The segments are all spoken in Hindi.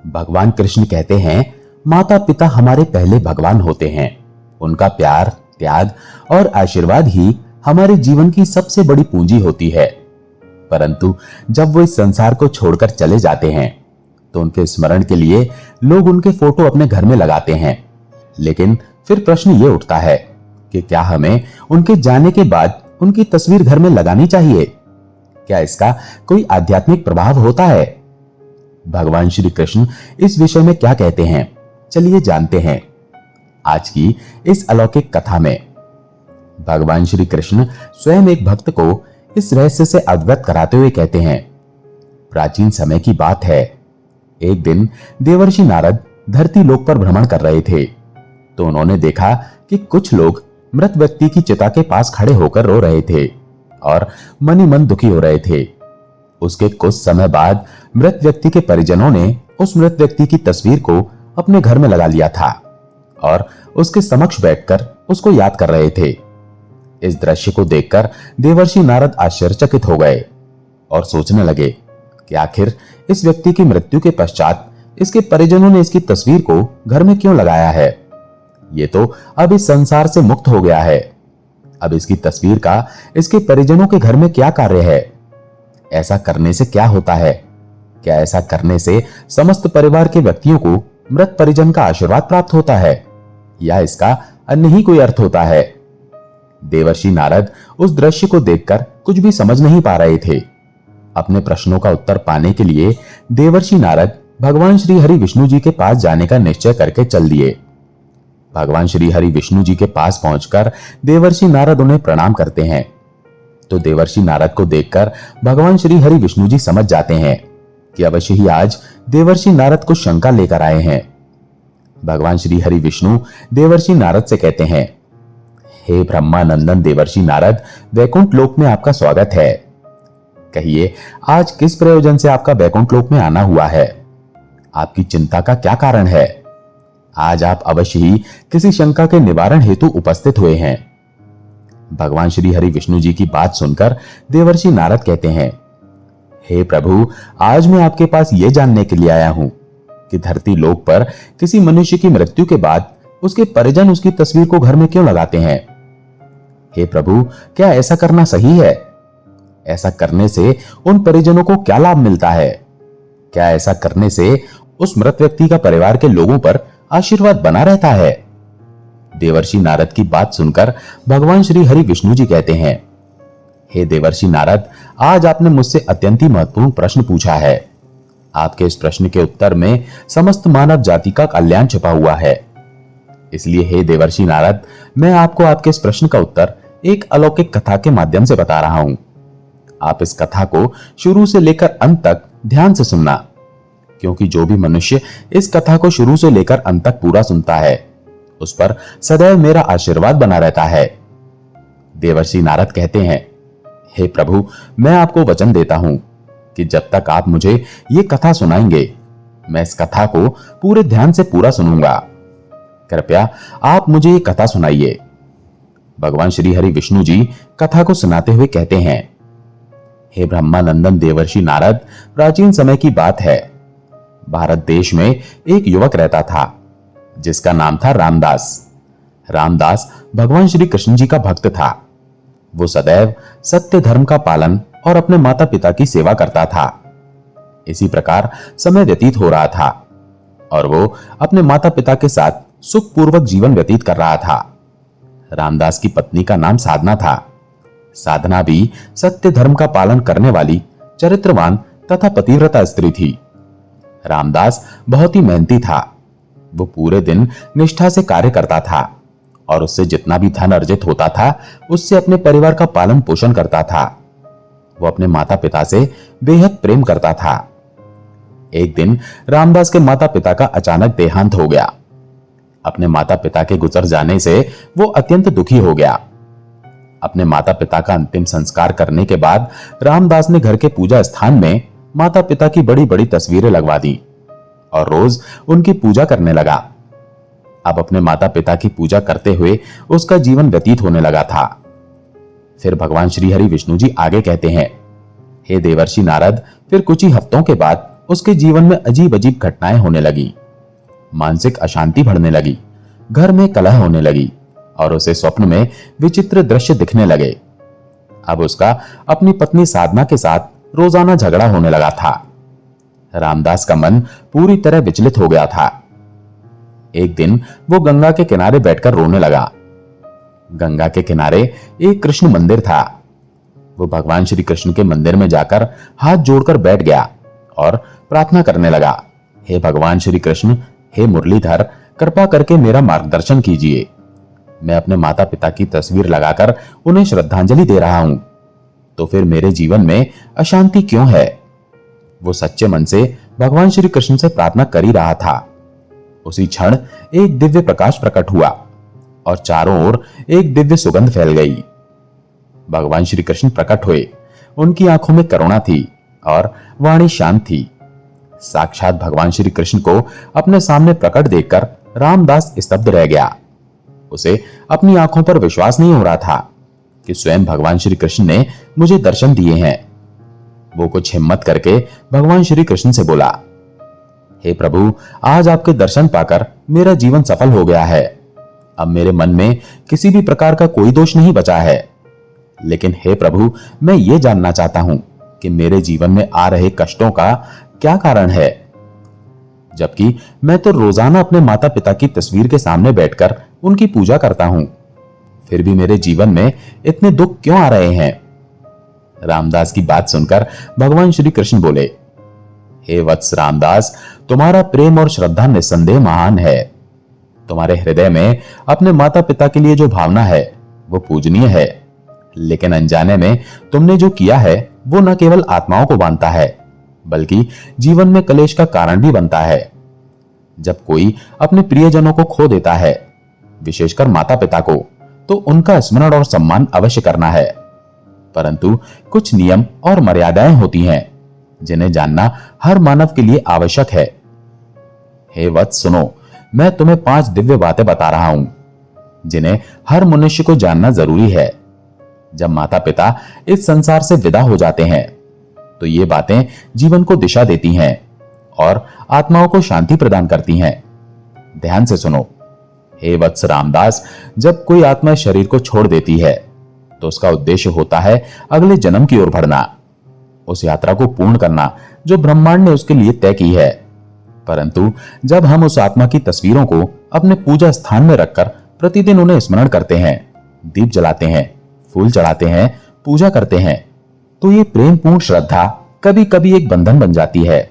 भगवान कृष्ण कहते हैं, माता पिता हमारे पहले भगवान होते हैं। उनका प्यार, त्याग और आशीर्वाद ही हमारे जीवन की सबसे बड़ी पूंजी होती है। परंतु जब वो इस संसार को छोड़कर चले जाते हैं तो उनके स्मरण के लिए लोग उनके फोटो अपने घर में लगाते हैं। लेकिन फिर प्रश्न ये उठता है कि क्या हमें उनके जाने के बाद उनकी तस्वीर घर में लगानी चाहिए? क्या इसका कोई आध्यात्मिक प्रभाव होता है? भगवान श्री कृष्ण इस विषय में क्या कहते हैं, चलिए जानते हैं आज की इस अलौकिक कथा में। भगवान श्री कृष्ण स्वयं एक भक्त को इस रहस्य से अवगत कराते हुए कहते हैं, प्राचीन समय की बात है, एक दिन देवर्षि नारद धरती लोक पर भ्रमण कर रहे थे तो उन्होंने देखा कि कुछ लोग मृत व्यक्ति की चिता के पास खड़े होकर रो रहे थे और मन ही मन दुखी हो रहे थे। उसके कुछ समय बाद मृत व्यक्ति के परिजनों ने उस मृत व्यक्ति की तस्वीर को अपने घर में लगा लिया था और उसके समक्ष बैठकर उसको याद कर रहे थे। इस दृश्य को देखकर देवर्षि नारद आश्चर्यचकित हो गए और सोचने लगे कि आखिर इस व्यक्ति की मृत्यु के पश्चात इसके परिजनों ने इसकी तस्वीर को घर में क्यों लगाया है? ये तो अब इस संसार से मुक्त हो गया है, अब इसकी तस्वीर का इसके परिजनों के घर में क्या कार्य है? ऐसा करने से क्या होता है? क्या ऐसा करने से समस्त परिवार के व्यक्तियों को मृत परिजन का आशीर्वाद प्राप्त होता है या इसका अन्य ही कोई अर्थ होता है? देवर्षि नारद उस दृश्य को देखकर कुछ भी समझ नहीं पा रहे थे। अपने प्रश्नों का उत्तर पाने के लिए देवर्षि नारद भगवान श्री हरि विष्णु जी के पास जाने का निश्चय करके चल दिए। भगवान श्री हरि विष्णु जी के पास पहुंचकर देवर्षि नारद उन्हें प्रणाम करते हैं तो देवर्षि नारद को देखकर भगवान श्री हरि विष्णु जी समझ जाते हैं कि अवश्य ही आज देवर्षि नारद को शंका लेकर आए हैं। भगवान श्री हरि विष्णु देवर्षि नारद से कहते हैं, हे ब्रह्मानंदन देवर्षि नारद, वैकुंठ लोक में आपका स्वागत है। कहिए, आज किस प्रयोजन से आपका वैकुंठ लोक में आना हुआ है? आपकी चिंता का क्या कारण है? आज आप अवश्य ही किसी शंका के निवारण हेतु उपस्थित हुए हैं। भगवान श्री हरि विष्णु जी की बात सुनकर देवर्षि नारद कहते हैं, हे प्रभु, आज मैं आपके पास यह जानने के लिए आया हूं कि धरती लोक पर किसी मनुष्य की मृत्यु के बाद उसके परिजन उसकी तस्वीर को घर में क्यों लगाते हैं? हे प्रभु, क्या ऐसा करना सही है? ऐसा करने से उन परिजनों को क्या लाभ मिलता है? क्या ऐसा करने से उस मृत व्यक्ति का परिवार के लोगों पर आशीर्वाद बना रहता है? देवर्षि नारद की बात सुनकर भगवान श्री हरि विष्णु जी कहते हैं, हे देवर्षि नारद, आज आपने मुझसे अत्यंत ही महत्वपूर्ण प्रश्न पूछा है। आपके इस प्रश्न के उत्तर में समस्त मानव जाति का कल्याण छिपा हुआ है। इसलिए हे देवर्षि नारद, मैं आपको आपके इस प्रश्न का उत्तर एक अलौकिक कथा के माध्यम से बता रहा हूं। आप इस कथा को शुरू से लेकर अंत तक ध्यान से सुनना, क्योंकि जो भी मनुष्य इस कथा को शुरू से लेकर अंत तक पूरा सुनता है उस पर सदैव मेरा आशीर्वाद बना रहता है। देवर्षि नारद कहते हैं, हे प्रभु, मैं आपको वचन देता हूं कि जब तक आप मुझे ये कथा सुनाएंगे मैं इस कथा को पूरे ध्यान से पूरा सुनूंगा। कृपया आप मुझे ये कथा सुनाइए। भगवान श्री हरि विष्णु जी कथा को सुनाते हुए कहते हैं, हे ब्रह्मानंदन देवर्षि नारद, प्राचीन समय की बात है। भारत देश में एक युवक रहता था जिसका नाम था रामदास। रामदास भगवान श्री कृष्ण जी का भक्त था। वो सदैव सत्य धर्म का पालन और अपने माता पिता की सेवा करता था। इसी प्रकार समय व्यतीत हो रहा था और वो अपने माता पिता के साथ सुखपूर्वक जीवन व्यतीत कर रहा था। रामदास की पत्नी का नाम साधना था। साधना भी सत्य धर्म का पालन करने वाली चरित्रवान तथा पतिव्रता स्त्री थी। रामदास बहुत ही मेहनती था। वो पूरे दिन निष्ठा से कार्य करता था और उससे जितना भी धन अर्जित होता था उससे अपने परिवार का पालन पोषण करता था। वो अपने माता पिता से बेहद प्रेम करता था। एक दिन रामदास के माता पिता का अचानक देहांत हो गया। अपने माता पिता के गुजर जाने से वो अत्यंत दुखी हो गया। अपने माता पिता का अंतिम संस्कार करने के बाद रामदास ने घर के पूजा स्थान में माता पिता की बड़ी बड़ी तस्वीरें लगवा दी और रोज उनकी पूजा करने लगा। अब अपने माता पिता की पूजा करते हुए उसका जीवन व्यतीत होने लगा था। फिर भगवान श्री हरि विष्णु जी आगे कहते हैं, हे देवर्षि नारद, फिर कुछ ही हफ्तों के बाद उसके जीवन में अजीब अजीब घटनाएं होने लगी। मानसिक अशांति बढ़ने लगी, घर में कलह होने लगी और उसे स्वप्न में विचित्र दृश्य दिखने लगे। अब उसका अपनी पत्नी साधना के साथ रोजाना झगड़ा होने लगा था। रामदास का मन पूरी तरह विचलित हो गया था। एक दिन वो गंगा के किनारे बैठकर रोने लगा। गंगा के किनारे एक कृष्ण मंदिर था। वो भगवान श्री कृष्ण के मंदिर में जाकर हाथ जोड़कर बैठ गया और प्रार्थना करने लगा, हे भगवान श्री कृष्ण, हे मुरलीधर, कृपा करके मेरा मार्गदर्शन कीजिए। मैं अपने माता पिता की तस्वीर लगाकर उन्हें श्रद्धांजलि दे रहा हूं, तो फिर मेरे जीवन में अशांति क्यों है? वो सच्चे मन से भगवान श्री कृष्ण से प्रार्थना कर ही रहा था। उसी क्षण एक दिव्य प्रकाश प्रकट हुआ और चारों ओर एक दिव्य सुगंध फैल गई। भगवान श्री कृष्ण प्रकट हुए। उनकी आंखों में करुणा थी और वाणी शांत थी। साक्षात भगवान श्री कृष्ण को अपने सामने प्रकट देखकर रामदास स्तब्ध रह गया। उसे अपनी आंखों पर विश्वास नहीं हो रहा था कि स्वयं भगवान श्री कृष्ण ने मुझे दर्शन दिए हैं। वो कुछ हिम्मत करके भगवान श्री कृष्ण से बोला, हे प्रभु, आज आपके दर्शन पाकर मेरा जीवन सफल हो गया है। अब मेरे मन में किसी भी प्रकार का कोई दोष नहीं बचा है। लेकिन हे प्रभु, मैं ये जानना चाहता हूं कि मेरे जीवन में आ रहे कष्टों का क्या कारण है? जबकि मैं तो रोजाना अपने माता पिता की तस्वीर के सामने बैठकर उनकी पूजा करता हूं, फिर भी मेरे जीवन में इतने दुख क्यों आ रहे हैं? रामदास की बात सुनकर भगवान श्री कृष्ण बोले, हे वत्स रामदास, तुम्हारा प्रेम और श्रद्धा निस्संदेह महान है। तुम्हारे हृदय में अपने माता पिता के लिए जो भावना है वो पूजनीय है, लेकिन अनजाने में तुमने जो किया है वो न केवल आत्माओं को बांधता है बल्कि जीवन में कलेश का कारण भी बनता है। जब कोई अपने प्रियजनों को खो देता है, विशेषकर माता पिता को, तो उनका स्मरण और सम्मान अवश्य करना है, परंतु कुछ नियम और मर्यादाएं होती हैं जिन्हें जानना हर मानव के लिए आवश्यक है। हे वत्स, सुनो, मैं तुम्हें 5 दिव्य बातें बता रहा हूं जिन्हें हर मनुष्य को जानना जरूरी है। जब माता पिता इस संसार से विदा हो जाते हैं तो ये बातें जीवन को दिशा देती हैं और आत्माओं को शांति प्रदान करती हैं। ध्यान से सुनो। हे वत्स रामदास, जब कोई आत्मा शरीर को छोड़ देती है तो उसका उद्देश्य होता है अगले जन्म की ओर बढ़ना, उस यात्रा को पूर्ण करना जो ब्रह्मांड ने उसके लिए तय की है। परंतु जब हम उस आत्मा की तस्वीरों को अपने पूजा स्थान में रखकर प्रतिदिन उन्हें स्मरण करते हैं, दीप जलाते हैं, फूल चढ़ाते हैं, पूजा करते हैं, तो ये प्रेम पूर्ण श्रद्धा कभी कभी एक बंधन बन जाती है।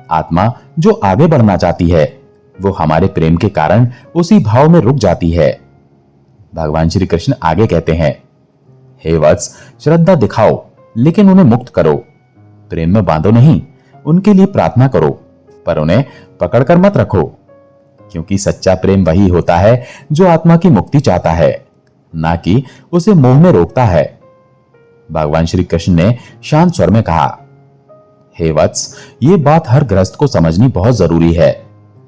आत्मा जो आगे बढ़ना चाहती है वो हमारे प्रेम के कारण उसी भाव में रुक जाती है। भगवान श्री कृष्ण आगे कहते हैं, हे वत्स, श्रद्धा दिखाओ लेकिन उन्हें मुक्त करो। प्रेम में बांधो नहीं, उनके लिए प्रार्थना करो, पर उन्हें पकड़कर मत रखो, क्योंकि सच्चा प्रेम वही होता है जो आत्मा की मुक्ति चाहता है, ना कि उसे मोह में रोकता है। भगवान श्री कृष्ण ने शांत स्वर में कहा, हे वत्स, ये बात हर गृहस्थ को समझनी बहुत जरूरी है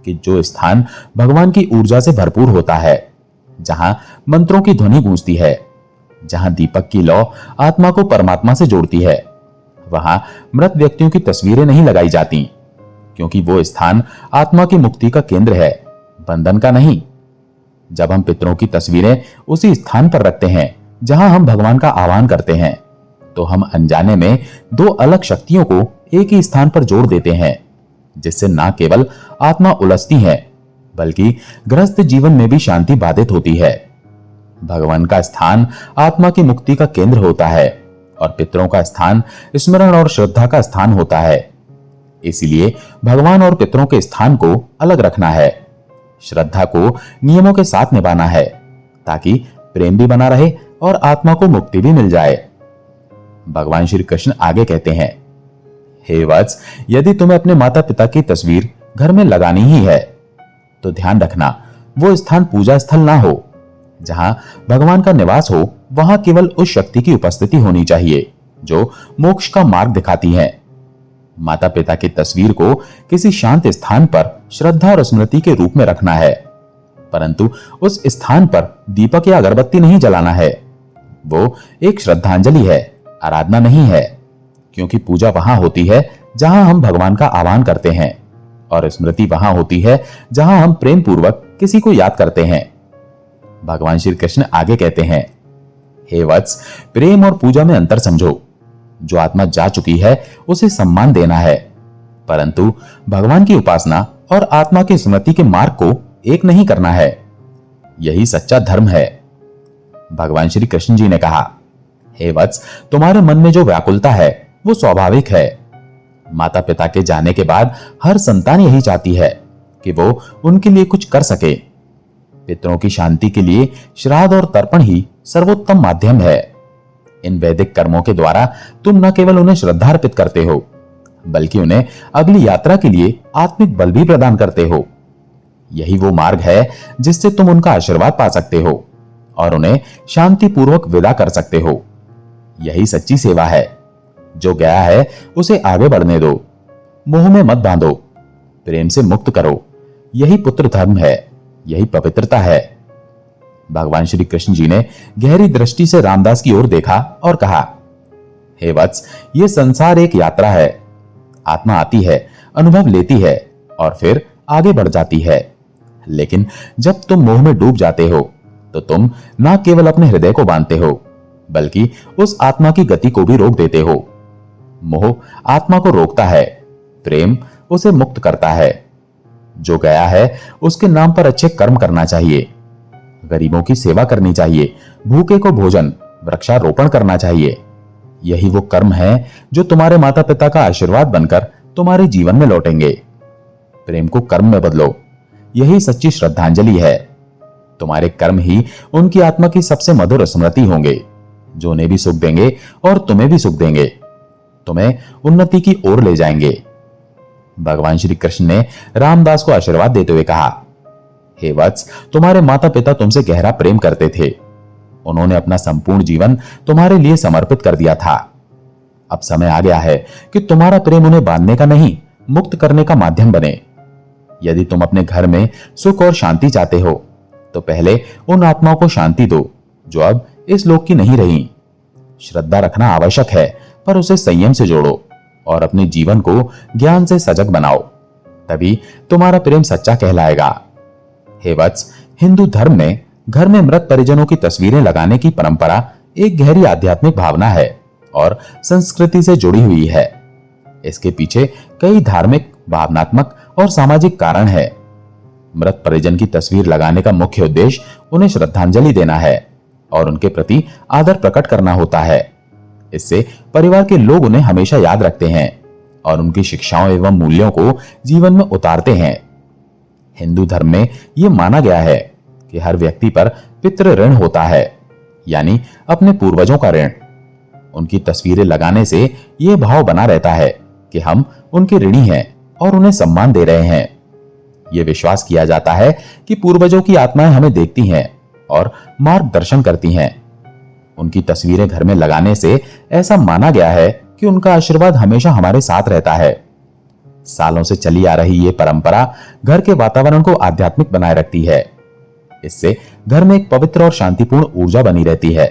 कि जो स्थान भगवान की ऊर्जा से भरपूर होता है, जहां मंत्रों की ध्वनि गूंजती है, जहां दीपक की लौ आत्मा को परमात्मा से जोड़ती है, वहां मृत व्यक्तियों की तस्वीरें नहीं लगाई जाती, क्योंकि वो स्थान आत्मा की मुक्ति का केंद्र है, बंधन का नहीं। जब हम पितरों की तस्वीरें उसी स्थान पर रखते हैं जहां हम भगवान का आह्वान करते हैं, तो हम अनजाने में 2 अलग शक्तियों को एक ही स्थान पर जोड़ देते हैं, जिससे न केवल आत्मा उलझती है बल्कि गृहस्थ जीवन में भी शांति बाधित होती है। भगवान का स्थान आत्मा की मुक्ति का केंद्र होता है और पितरों का स्थान स्मरण और श्रद्धा का स्थान होता है। इसलिए भगवान और पितरों के स्थान को अलग रखना है, श्रद्धा को नियमों के साथ निभाना है, ताकि प्रेम भी बना रहे और आत्मा को मुक्ति भी मिल जाए। भगवान श्री कृष्ण आगे कहते हैं, हे वत्स, यदि तुम्हें अपने माता पिता की तस्वीर घर में लगानी ही है तो ध्यान रखना वो स्थान पूजा स्थल ना हो। जहां भगवान का निवास हो वहां केवल उस शक्ति की उपस्थिति होनी चाहिए जो मोक्ष का मार्ग दिखाती है। माता पिता की तस्वीर को किसी शांत स्थान पर श्रद्धा और स्मृति के रूप में रखना है, परंतु उस स्थान पर दीपक या अगरबत्ती नहीं जलाना है। वो एक श्रद्धांजलि है, आराधना नहीं है, क्योंकि पूजा वहां होती है जहां हम भगवान का आह्वान करते हैं, और स्मृति वहां होती है जहां हम प्रेम पूर्वक किसी को याद करते हैं। भगवान श्री कृष्ण आगे कहते हैं, हे वत्स, प्रेम और पूजा में अंतर समझो। जो आत्मा जा चुकी है उसे सम्मान देना है, परंतु भगवान की उपासना और आत्मा की स्मृति के मार्ग को एक नहीं करना है। यही सच्चा धर्म है। भगवान श्री कृष्ण जी ने कहा, हे वत्स, तुम्हारे मन में जो व्याकुलता है वो स्वाभाविक है। माता पिता के जाने के बाद हर संतान यही चाहती है कि वो उनके लिए कुछ कर सके। पितरों की शांति के लिए श्राद्ध और तर्पण ही सर्वोत्तम माध्यम है। इन वैदिक कर्मों के द्वारा तुम न केवल उन्हें श्रद्धा अर्पित करते हो, बल्कि उन्हें अगली यात्रा के लिए आत्मिक बल भी प्रदान करते हो। यही वो मार्ग है जिससे तुम उनका आशीर्वाद पा सकते हो और उन्हें शांतिपूर्वक विदा कर सकते हो। यही सच्ची सेवा है। जो गया है उसे आगे बढ़ने दो, मोह में मत बांधो, प्रेम से मुक्त करो। यही पुत्र धर्म है, यही पवित्रता है। भगवान श्री कृष्ण जी ने गहरी दृष्टि से रामदास की ओर देखा और कहा, हे वत्स, ये संसार एक यात्रा है। आत्मा आती है, अनुभव लेती है और फिर आगे बढ़ जाती है। लेकिन जब तुम मोह में डूब जाते हो तो तुम न केवल अपने हृदय को बांधते हो, बल्कि उस आत्मा की गति को भी रोक देते हो। मोह आत्मा को रोकता है, प्रेम उसे मुक्त करता है। जो गया है उसके नाम पर अच्छे कर्म करना चाहिए, गरीबों की सेवा करनी चाहिए, भूखे को भोजन, वृक्षारोपण करना चाहिए। यही वो कर्म है जो तुम्हारे माता पिता का आशीर्वाद बनकर तुम्हारे जीवन में लौटेंगे। प्रेम को कर्म में बदलो, यही सच्ची श्रद्धांजलि है। तुम्हारे कर्म ही उनकी आत्मा की सबसे मधुर स्मृति होंगे, जो उन्हें भी सुख देंगे और तुम्हें भी सुख देंगे, तुम्हें उन्नति की ओर ले जाएंगे। भगवान श्री कृष्ण ने रामदास को आशीर्वाद देते हुए कहा, हे वत्स, तुम्हारे माता पिता तुमसे गहरा प्रेम करते थे। उन्होंने अपना संपूर्ण जीवन तुम्हारे लिए समर्पित कर दिया था। अब समय आ गया है कि तुम्हारा प्रेम उन्हें बांधने का नहीं, मुक्त करने का माध्यम बने। यदि तुम अपने घर में सुख और शांति चाहते हो तो पहले उन आत्माओं को शांति दो जो अब इस लोक की नहीं रही। श्रद्धा रखना आवश्यक है, पर उसे संयम से जोड़ो और अपने जीवन को ज्ञान से सजग बनाओ, तभी तुम्हारा प्रेम सच्चा कहलाएगा। हे वत्स, हिंदू धर्म में घर में मृत परिजनों की तस्वीरें लगाने की परंपरा एक गहरी आध्यात्मिक भावना है और संस्कृति से जुड़ी हुई है। इसके पीछे कई धार्मिक, भावनात्मक और सामाजिक कारण है। मृत परिजन की तस्वीर लगाने का मुख्य उद्देश्य उन्हें श्रद्धांजलि देना है और उनके प्रति आदर प्रकट करना होता है। इससे परिवार के लोग उन्हें हमेशा याद रखते हैं और उनकी शिक्षाओं एवं मूल्यों को जीवन में उतारते हैं। हिंदू धर्म में यह माना गया है कि हर व्यक्ति पर पितृ ऋण होता है, यानी अपने पूर्वजों का ऋण। उनकी तस्वीरें लगाने से यह भाव बना रहता है कि हम उनके ऋणी हैं और उन्हें सम्मान दे रहे हैं। यह विश्वास किया जाता है कि पूर्वजों की आत्माएं हमें देखती हैं और मार्गदर्शन करती हैं। उनकी तस्वीरें घर में लगाने से ऐसा माना गया है कि उनका आशीर्वाद हमेशा हमारे साथ रहता है। सालों से चली आ रही ये परंपरा घर के वातावरण को आध्यात्मिक बनाए रखती है। इससे घर में एक पवित्र और शांतिपूर्ण ऊर्जा बनी रहती है।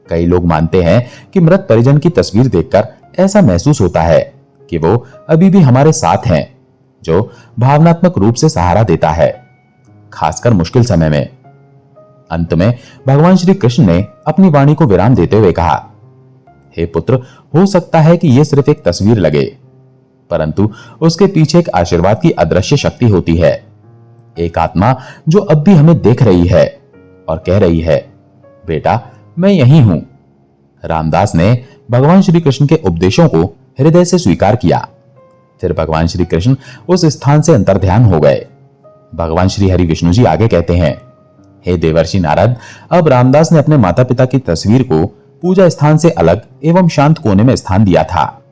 कई लोग मानते हैं कि मृत परिजन की तस्वीर देखकर ऐसा महसूस होता है कि वो अभी भी हमारे साथ हैं, जो भावनात्मक रूप से सहारा देता है, खासकर मुश्किल समय में। अंत में भगवान श्री कृष्ण ने अपनी वाणी को विराम देते हुए कहा, हे पुत्र, हो सकता है कि यह सिर्फ एक तस्वीर लगे, परंतु उसके पीछे एक आशीर्वाद की अदृश्य शक्ति होती है। एक आत्मा जो अब भी हमें देख रही है और कह रही है, बेटा मैं यहीं हूं। रामदास ने भगवान श्री कृष्ण के उपदेशों को हृदय से स्वीकार किया। फिर भगवान श्री कृष्ण उस स्थान से अंतर्ध्यान हो गए। भगवान श्री हरि विष्णु जी आगे कहते हैं, हे देवर्षि नारद, अब रामदास ने अपने माता पिता की तस्वीर को पूजा स्थान से अलग एवं शांत कोने में स्थान दिया था,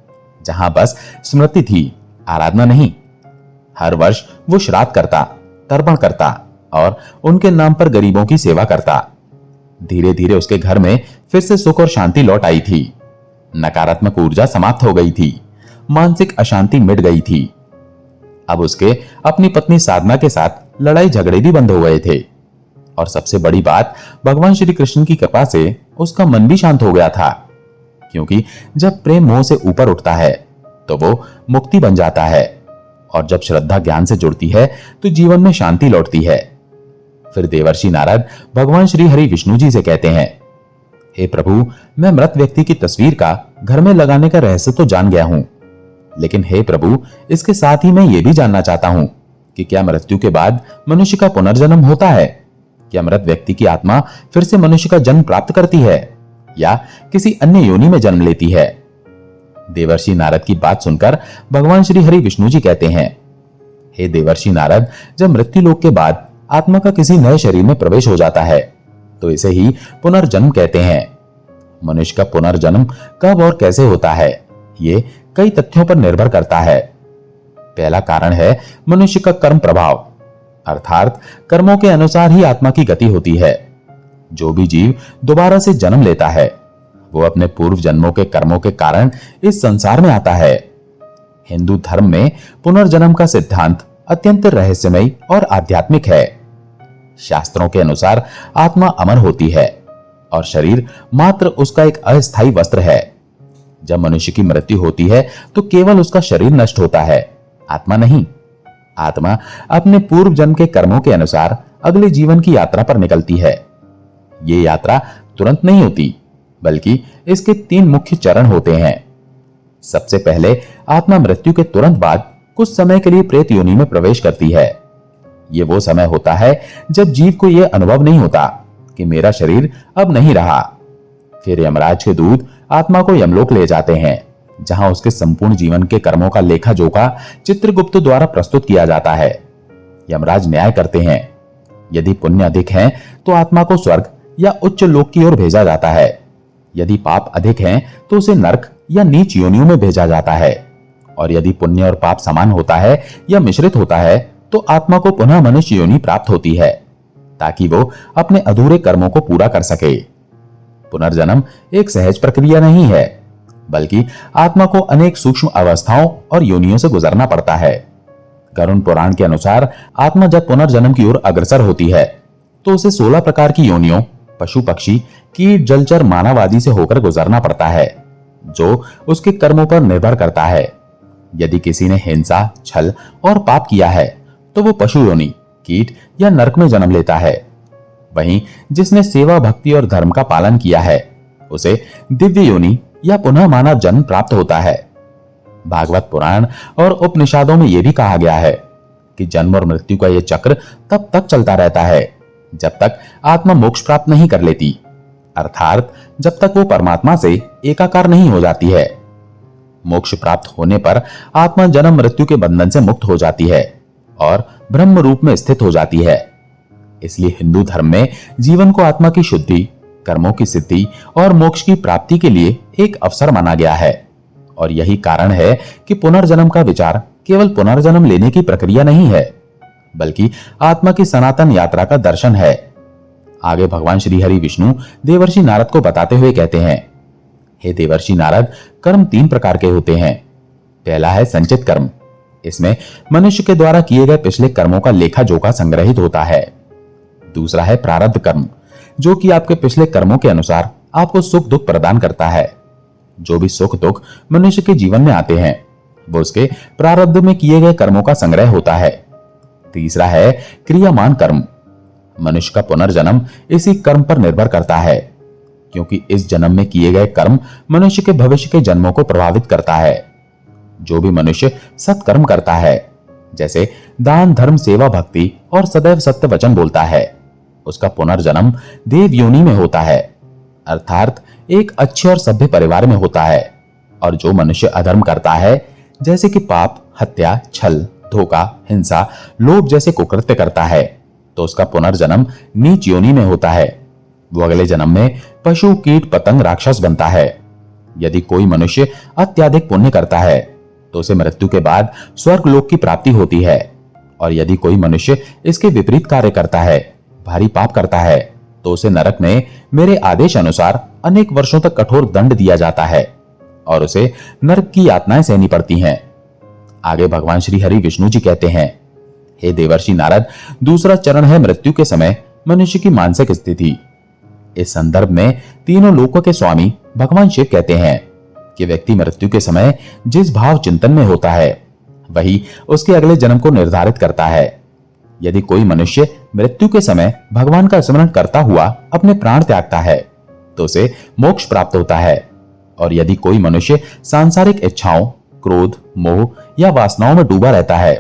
जहां बस स्मृति थी, आराधना नहीं। हर वर्ष वो श्राद्ध करता, तर्पण करता और उनके नाम पर गरीबों की सेवा करता। धीरे धीरे उसके घर में फिर से सुख और शांति लौट आई थी। नकारात्मक ऊर्जा समाप्त हो गई थी, मानसिक अशांति मिट गई थी। अब उसके अपनी पत्नी साधना के साथ लड़ाई झगड़े भी बंद हो गए थे और सबसे बड़ी बात, भगवान श्री कृष्ण की कृपा से उसका मन भी शांत हो गया था, क्योंकि जब प्रेम मोह से ऊपर उठता है तो वो मुक्ति बन जाता है, और जब श्रद्धा ज्ञान से जुड़ती है तो जीवन में शांति लौटती है। फिर देवर्षि नारद भगवान श्री हरि विष्णु जी से कहते हैं, हे प्रभु, मैं मृत व्यक्ति की तस्वीर का घर में लगाने का रहस्य तो जान गया हूं, लेकिन हे प्रभु, इसके साथ ही मैं ये भी जानना चाहता हूं कि क्या मृत्यु के बाद मनुष्य का पुनर्जन्म होता है? क्या मृत व्यक्ति की आत्मा फिर से मनुष्य का जन्म प्राप्त करती है या किसी अन्य योनि में जन्म लेती है? देवर्षि नारद की बात सुनकर भगवान श्री हरि विष्णु जी कहते हैं, हे देवर्षि नारद, जब मृत्यु लोक के बाद आत्मा का किसी नए शरीर में प्रवेश हो जाता है तो इसे ही पुनर्जन्म कहते हैं। मनुष्य का पुनर्जन्म कब और कैसे होता है, ये कई तथ्यों पर निर्भर करता है। पहला कारण है मनुष्य का कर्म प्रभाव, अर्थात कर्मों के अनुसार ही आत्मा की गति होती है। जो भी जीव दोबारा से जन्म लेता है वो अपने पूर्व जन्मों के कर्मों के कारण इस संसार में आता है। हिंदू धर्म में पुनर्जन्म का सिद्धांत अत्यंत रहस्यमय और आध्यात्मिक है। शास्त्रों के अनुसार आत्मा अमर होती है और शरीर मात्र उसका एक अस्थायी वस्त्र है। जब मनुष्य की मृत्यु होती है तो केवल उसका शरीर नष्ट होता है, आत्मा नहीं। आत्मा अपने पूर्व जन्म के कर्मों के अनुसार अगले जीवन की यात्रा पर निकलती है। ये यात्रा तुरंत नहीं होती, बल्कि इसके 3 मुख्य चरण होते हैं। सबसे पहले आत्मा मृत्यु के तुरंत बाद कुछ समय के लिए प्रेत योनि में प्रवेश करती है। ये वो समय होता है जब जीव को यह अनुभव नहीं होता कि मेरा शरीर अब नहीं रहा। फिर यमराज के दूत आत्मा को यमलोक ले जाते हैं, जहां उसके संपूर्ण जीवन के कर्मों का लेखा जोखा चित्रगुप्त द्वारा प्रस्तुत किया जाता है। यमराज न्याय करते हैं। यदि पुण्य अधिक है तो आत्मा को स्वर्ग या उच्च लोक की ओर भेजा जाता है। यदि पाप अधिक हैं तो उसे नरक या नीच योनियों में भेजा जाता है। और यदि पुण्य और पाप समान होता है या मिश्रित होता है तो आत्मा को पुनः मनुष्य योनि प्राप्त होती है, ताकि वो अपने अधूरे कर्मों को पूरा कर सके। पुनर्जन्म एक सहज प्रक्रिया नहीं है, बल्कि आत्मा को अनेक सूक्ष्म अवस्थाओं और योनियों से गुजरना पड़ता है। गरुड़ पुराण के अनुसार आत्मा जब पुनर्जन्म की ओर अग्रसर होती है तो उसे 16 प्रकार की योनियों, पशु पक्षी, कीट, जलचर, मानव आदि से होकर गुजरना पड़ता है, जो उसके कर्मों पर निर्भर करता है। यदि किसी ने हिंसा, छल और पाप किया है तो वो पशु योनि, कीट या नरक में जन्म लेता है। वहीं जिसने सेवा, भक्ति और धर्म का पालन किया है उसे दिव्य योनि या पुनः मानव जन्म प्राप्त होता है। भागवत पुराण और उपनिषदों में यह भी कहा गया है कि जन्म और मृत्यु का यह चक्र तब तक चलता रहता है जब तक आत्मा मोक्ष प्राप्त नहीं कर लेती, अर्थात जब तक वो परमात्मा से एकाकार नहीं हो जाती है। मोक्ष प्राप्त होने पर आत्मा जन्म मृत्यु के बंधन से मुक्त हो जाती है और ब्रह्म रूप में स्थित हो जाती है। इसलिए हिंदू धर्म में जीवन को आत्मा की शुद्धि, कर्मों की सिद्धि और मोक्ष की प्राप्ति के लिए एक अवसर माना गया है। और यही कारण है कि पुनर्जन्म का विचार केवल पुनर्जन्म लेने की प्रक्रिया नहीं है, बल्कि आत्मा की सनातन यात्रा का दर्शन है। आगे भगवान श्री हरि विष्णु देवर्षि नारद को बताते हुए कहते हैं, हे देवर्षि नारद, कर्म 3 प्रकार के होते हैं। पहला है संचित कर्म। इसमें मनुष्य के द्वारा किए गए पिछले कर्मों का लेखा जोखा संग्रहित होता है। दूसरा है प्रारब्ध कर्म, जो कि आपके पिछले कर्मों के अनुसार आपको सुख दुख प्रदान करता है। जो भी सुख दुख मनुष्य के जीवन में आते हैं वो उसके प्रारब्ध में किए गए कर्मों का संग्रह होता है। तीसरा है क्रियामान कर्म। मनुष्य का पुनर्जन्म इसी कर्म पर निर्भर करता है, क्योंकि इस जन्म में किए गए कर्म मनुष्य के भविष्य के जन्मों को प्रभावित करता है। जो भी मनुष्य सत्कर्म करता है, जैसे दान, धर्म, सेवा, भक्ति और सदैव सत्य वचन बोलता है, उसका पुनर्जन्म देव योनि में होता है, अर्थात एक अच्छे और सभ्य परिवार में होता है। और जो मनुष्य अधर्म करता है, जैसे कि पाप, हत्या, छल, धोखा, हिंसा, लोभ जैसे कुकृत्य करता है, तो उसका पुनर्जन्म नीच योनि में होता है। वो अगले जन्म में पशु, कीट, पतंग, राक्षस बनता है। यदि कोई मनुष्य अत्यधिक पुण्य करता है तो उसे मृत्यु के बाद स्वर्ग लोक की प्राप्ति होती है। और यदि कोई मनुष्य इसके विपरीत कार्य करता है, भारी पाप करता है, तो उसे नरक में मेरे आदेश अनुसार अनेक वर्षों तक कठोर दंड दिया जाता है और उसे नरक की यातनाएं सहनी पड़ती हैं। आगे भगवान श्री हरि विष्णु जी कहते हैं, हे देवर्षि नारद, दूसरा चरण है मृत्यु के समय मनुष्य की मानसिक स्थिति। इस संदर्भ में तीनों लोकों के स्वामी भगवान शिव कहते हैं, कि व्यक्ति मृत्यु के समय जिस भाव चिंतन में होता है वही उसके अगले जन्म को निर्धारित करता है। यदि कोई मनुष्य मृत्यु के समय भगवान का स्मरण करता हुआ अपने प्राण त्यागता है तो उसे मोक्ष प्राप्त होता है, और यदि कोई मनुष्य सांसारिक इच्छाओं, क्रोध, मोह या वासनाओं में डूबा रहता है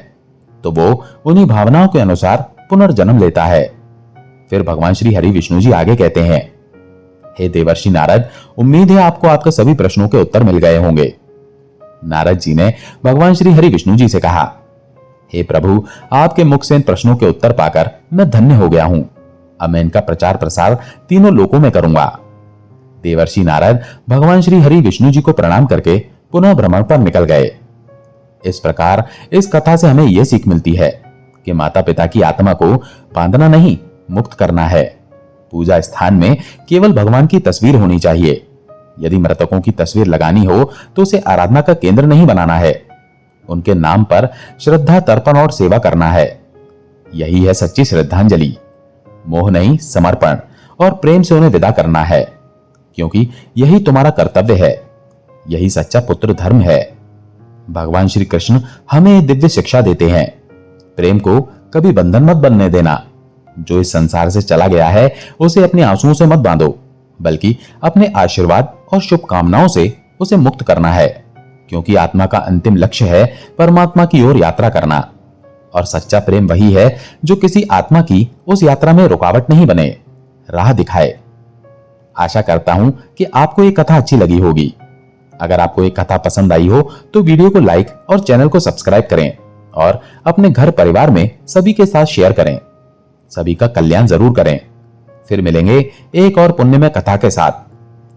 तो वो उन्हीं भावनाओं के अनुसार पुनर्जन्म लेता है। फिर भगवान श्री हरि विष्णु जी आगे कहते हैं, हे देवर्षि नारद, उम्मीद है आपको आपके सभी प्रश्नों के उत्तर मिल गए होंगे। नारद जी ने भगवान श्री हरि विष्णु जी से कहा, हे प्रभु, आपके मुख से इन प्रश्नों के उत्तर पाकर मैं धन्य हो गया हूं। अब मैं इनका प्रचार प्रसार तीनों लोकों में करूंगा। देवर्षि नारद भगवान श्री हरि विष्णु जी को प्रणाम करके पुनः भ्रमण पर निकल गए। इस प्रकार इस कथा से हमें यह सीख मिलती है कि माता पिता की आत्मा को बांधना नहीं, मुक्त करना है। पूजा स्थान में केवल भगवान की तस्वीर होनी चाहिए। यदि मृतकों की तस्वीर लगानी हो तो उसे आराधना का केंद्र नहीं बनाना है। उनके नाम पर श्रद्धा, तर्पण और सेवा करना है। यही है सच्ची श्रद्धांजलि। मोह नहीं, समर्पण और प्रेम से उन्हें विदा करना है, क्योंकि यही तुम्हारा कर्तव्य है। यही सच्चा पुत्र धर्म है। भगवान श्री कृष्ण हमें दिव्य शिक्षा देते हैं, प्रेम को कभी बंधन मत बनने देना। जो इस संसार से चला गया है उसे अपने आंसुओं से मत बांधो, बल्कि अपने आशीर्वाद और शुभकामनाओं से उसे मुक्त करना है, क्योंकि आत्मा का अंतिम लक्ष्य है परमात्मा की ओर यात्रा करना। और सच्चा प्रेम वही है जो किसी आत्मा की उस यात्रा में रुकावट नहीं बने, राह दिखाए। आशा करता हूं कि आपको ये कथा अच्छी लगी होगी। अगर आपको ये कथा पसंद आई हो तो वीडियो को लाइक और चैनल को सब्सक्राइब करें और अपने घर परिवार में सभी के साथ शेयर करें। सभी का कल्याण जरूर करें। फिर मिलेंगे एक और पुण्यमय कथा के साथ।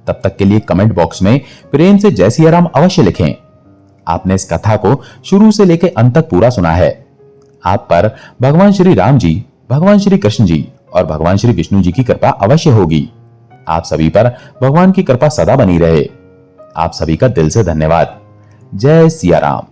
तब तक के लिए कमेंट बॉक्स में प्रेम से जय सिया राम अवश्य लिखें। आपने इस कथा को शुरू से लेकर अंत तक पूरा सुना है। आप पर भगवान श्री राम जी, भगवान श्री कृष्ण जी और भगवान श्री विष्णु जी की कृपा अवश्य होगी। आप सभी पर भगवान की कृपा सदा बनी रहे। आप सभी का दिल से धन्यवाद। जय सिया राम।